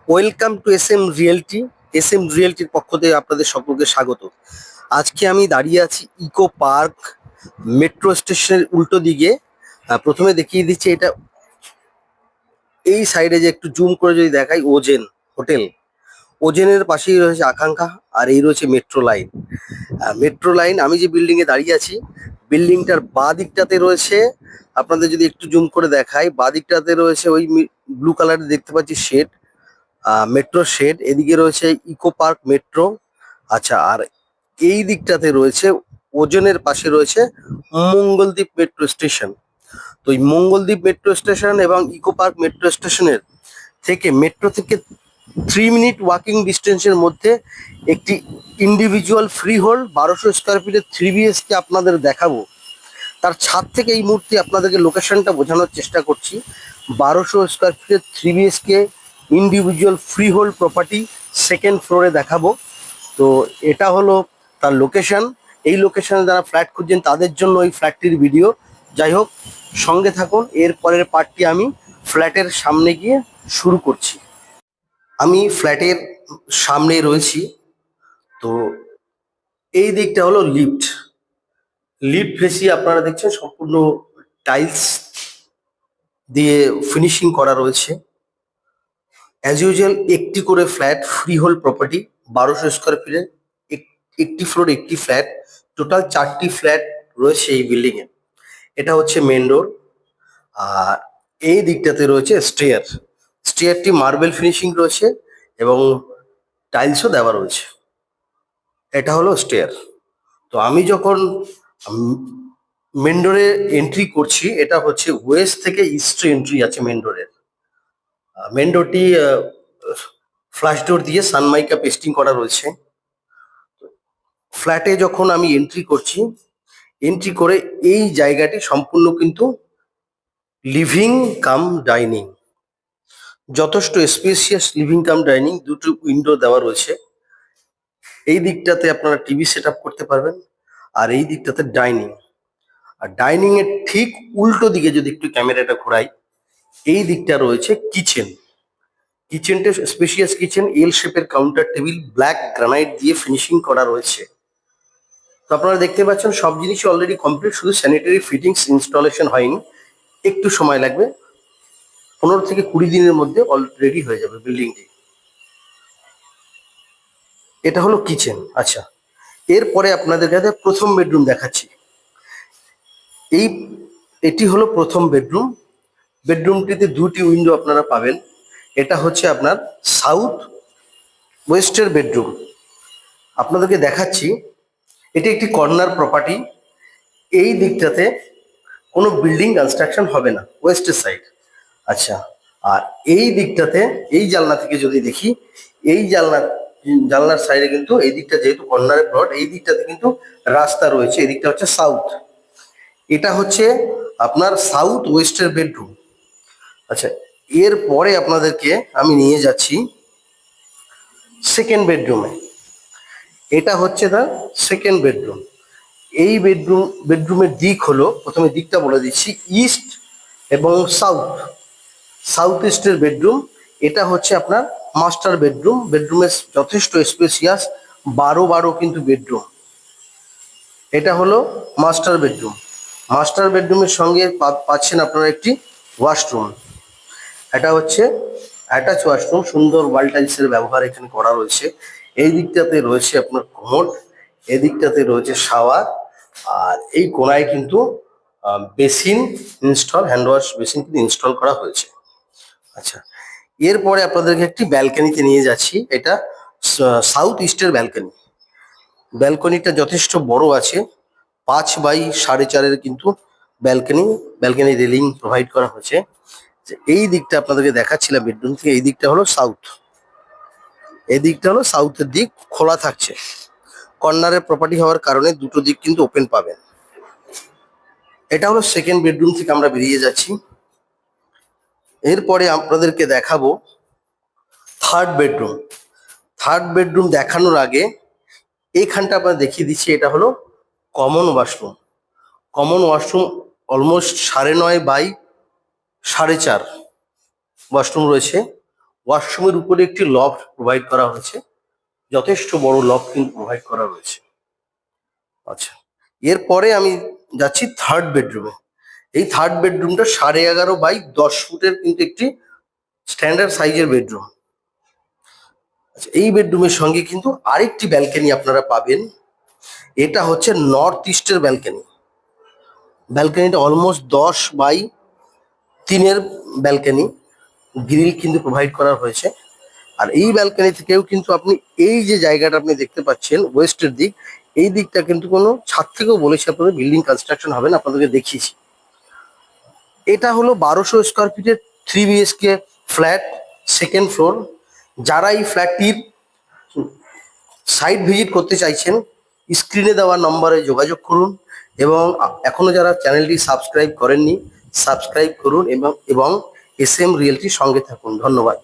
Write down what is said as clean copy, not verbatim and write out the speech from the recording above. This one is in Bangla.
Welcome to S M realty. এস এম রিয়েলটির পক্ষ থেকে আপনাদের সকলকে স্বাগত। আজকে আমি দাঁড়িয়ে আছি ইকো পার্ক মেট্রো স্টেশনের উল্টো দিকে। প্রথমে দেখিয়ে দিচ্ছি এটা, এই সাইডে যে একটু জুম করে যদি দেখাই, ওজেন হোটেল, ওজেনের পাশেই রয়েছে আকাঙ্ক্ষা, আর এই রয়েছে মেট্রো লাইন। মেট্রো লাইন, আমি যে বিল্ডিং এ দাঁড়িয়ে আছি, বিল্ডিংটার বাঁ দিকটাতে রয়েছে, আপনাদের যদি একটু জুম করে দেখাই, বাঁ দিকটাতে রয়েছে ওই ব্লু কালারের দেখতে পাচ্ছি শেড, মেট্রো শেড। এদিকে রয়েছে ইকো পার্ক মেট্রো। আচ্ছা, আর এই দিকটাতে রয়েছে, ওজনের পাশে রয়েছে মঙ্গলদ্বীপ মেট্রো স্টেশন। তো এই মঙ্গলদ্বীপ মেট্রো স্টেশন এবং ইকো পার্ক মেট্রো স্টেশনের থেকে, মেট্রো থেকে 3 মিনিট ওয়াকিং ডিস্টেন্সের মধ্যে একটি ইন্ডিভিজুয়াল ফ্রি হোল্ড 1200 স্কোয়ার ফিটের 3 BHK আপনাদের দেখাবো। তার ছাদ থেকে এই মুহূর্তে আপনাদেরকে লোকেশনটা বোঝানোর চেষ্টা করছি। 1200 স্কোয়ার ফিটের 3 BHK individual free hold property second ফ্লোরে দেখাবো। তো এটা হলো তার লোকেশন। এই লোকেশনে যারা ফ্ল্যাট খুঁজছেন তাদের জন্য এই ফ্ল্যাটটির ভিডিও। যাই হোক, সঙ্গে থাকুন। এর পরের পার্টটি আমি ফ্ল্যাটের সামনে গিয়ে শুরু করছি। আমি ফ্ল্যাটের সামনে রয়েছি। তো এই দিকটা হলো লিফট। লিফট ফেসি আপনারা দেখছেন সম্পূর্ণ টাইলস দিয়ে ফিনিশিং করা রয়েছে। অ্যাজ ইউজুয়াল একটি করে flat, free hold property, 1200 square ফিটের একটি ফ্লোর, একটি ফ্ল্যাট, টোটাল 4টি ফ্ল্যাট রয়েছে এই বিল্ডিং এ। এটা হচ্ছে মেন ডোর। আর এই দিকটাতে রয়েছে স্টেয়ার। স্টেয়ারটি মার্বেল ফিনিশিং রয়েছে এবং টাইলসও দেওয়া রয়েছে। এটা হলো স্টেয়ার। তো আমি যখন মেন ডোরে এন্ট্রি করছি, এটা হচ্ছে ওয়েস্ট থেকে ইস্ট এন্ট্রি আছে মেন ডোরের। মেন ডোরটি ফ্ল্যাশ ডোর দিয়ে সানমাইকা পেস্টিং করা রয়েছে। ফ্ল্যাটে যখন আমি এন্ট্রি করছি, এন্ট্রি করে এই জায়গাটি সম্পূর্ণ কিন্তু লিভিং কাম ডাইনিং, যথেষ্ট স্পেসিয়াস লিভিং কাম ডাইনিং, দুটো উইন্ডো দেওয়া রয়েছে। এই দিকটাতে আপনারা টিভি সেট আপ করতে পারবেন, আর এই দিকটাতে ডাইনিং। আর ডাইনিং এর ঠিক উল্টো দিকে যদি একটু ক্যামেরাটা ঘোরাই, এই দিকটা রয়েছে কিচেন। কিচেনটা স্পেশিয়াস কিচেন, এল শেপের কাউন্টার টেবিল, ব্ল্যাক গ্রানাইট দিয়ে ফিনিশিং করা রয়েছে। তো আপনারা দেখতে পাচ্ছেন সব জিনিসই অলরেডি কমপ্লিট, শুধু স্যানিটারি ফিটিংস ইনস্টলেশন হয়নি, একটু সময় লাগবে। 15 থেকে 20 দিনের মধ্যে অলরেডি হয়ে যাবে বিল্ডিংটি। এটা হলো কিচেন। আচ্ছা, এরপরে আপনাদের কাছে প্রথম বেডরুম দেখাচ্ছি। এই এটি হলো প্রথম বেডরুম। বেডরুমটিতে দুটি উইন্ডো আপনারা পাবেন। এটা হচ্ছে আপনার সাউথ ওয়েস্টের বেডরুম। আপনাদেরকে দেখাচ্ছি, এটি একটি কর্নার প্রপার্টি। এই দিকটাতে কোনো বিল্ডিং কনস্ট্রাকশন হবে না, ওয়েস্টের সাইড। আচ্ছা, আর এই দিকটাতে, এই জানলা থেকে যদি দেখি, এই জানলার সাইডে কিন্তু এই দিকটা যেহেতু কর্নারের প্লট, এই দিকটাতে কিন্তু রাস্তা রয়েছে। এই দিকটা হচ্ছে সাউথ। এটা হচ্ছে আপনার সাউথ ওয়েস্টের বেডরুম। আচ্ছা, এরপরে আপনাদেরকে আমি নিয়ে যাচ্ছি সেকেন্ড বেডরুমে। এটা হচ্ছে তার সেকেন্ড বেডরুম। এই বেডরুমের দিক হলো, প্রথমে দিকটা বলে দিচ্ছি, ইস্ট এবং সাউথ। সাউথ ইস্টের বেডরুম। এটা হচ্ছে আপনার মাস্টার বেডরুম। বেডরুমের যথেষ্ট স্পেসিয়াস, 12 কিন্তু বেডরুম। এটা হলো মাস্টার বেডরুম। মাস্টার বেডরুমের সঙ্গে পাচ্ছেন আপনারা একটি ওয়াশরুম। এটা হচ্ছে অ্যাটাচ ওয়াশরুম, সুন্দর ওয়াল টাইলসের ব্যবহার এখানে করা রয়েছে। এই দিকটাতে রয়েছে আপনার কমোড, এদিকটাতে রয়েছে শাওয়ার, আর এই কোনায় কিন্তু basin install, hand wash basin কিন্তু ইনস্টল করা হয়েছে। আচ্ছা, এরপরে আপনাদেরকে একটি ব্যালকনিতে নিয়ে যাচ্ছি। এটা সাউথ ইস্টের ব্যালকনি। ব্যালকনিটা যথেষ্ট বড় আছে, 5x4.5 কিন্তু ব্যালকনি। ব্যালকনি রেলিং প্রোভাইড করা হয়েছে। এই দিকটা আপনাদেরকে দেখাচ্ছিলাম বেডরুম থেকে। এই দিকটা হলো সাউথ। এই দিকটা হলো সাউথের দিক, খোলা থাকছে। কর্নারের প্রপার্টি হওয়ার কারণে দুটো দিক কিন্তু ওপেন পাবেন। এটা হলো সেকেন্ড বেডরুম থেকে আমরা বেরিয়ে যাচ্ছি। এরপরে আপনাদেরকে দেখাবো থার্ড বেডরুম। থার্ড বেডরুম দেখানোর আগে এইখানটা আপনার দেখিয়ে দিচ্ছি, এটা হলো common washroom. Common washroom almost 9.5 by 4.5 washroom রয়েছে। ওয়াশরুমের উপরে একটি লফট প্রোভাইড করা হয়েছে, যথেষ্ট বড় লফট কিন্তু প্রোভাইড করা রয়েছে। আচ্ছা, এরপরে আমি যাচ্ছি থার্ড বেডরুমে। এই থার্ড বেডরুমটা 11.5 বাই 10 ফুটের কিন্তু একটি স্ট্যান্ডার্ড সাইজের বেডরুম। আচ্ছা, এই বেডরুমের সঙ্গে কিন্তু আরেকটি ব্যালকনি আপনারা পাবেন। এটা হচ্ছে নর্থ ইস্টের ব্যালকনি। ব্যালকনিটা অলমোস্ট 10/3 ব্যালকনি, গ্রিল কিন্তু প্রোভাইড করা হয়েছে। আর এই ব্যালকনি থেকেও কিন্তু আপনি এই যে জায়গাটা আপনি দেখতে পাচ্ছেন ওয়েস্টের দিক, এই দিকটা কিন্তু কোনো ছাদ থেকেও বলেছে আপনাদের বিল্ডিং কনস্ট্রাকশন হবে না, আপনাদেরকে দেখিয়েছি। এটা হলো 1200 স্কোয়ার ফিটের 3 BHK ফ্ল্যাট, সেকেন্ড ফ্লোর। যারা এই ফ্ল্যাটটির সাইট ভিজিট করতে চাইছেন, স্ক্রিনে দেওয়া নম্বরে যোগাযোগ করুন এবং এখনো যারা চ্যানেলটি সাবস্ক্রাইব করেননি সাবস্ক্রাইব করুন এবং এসএম রিয়েলটির সঙ্গে থাকুন। ধন্যবাদ।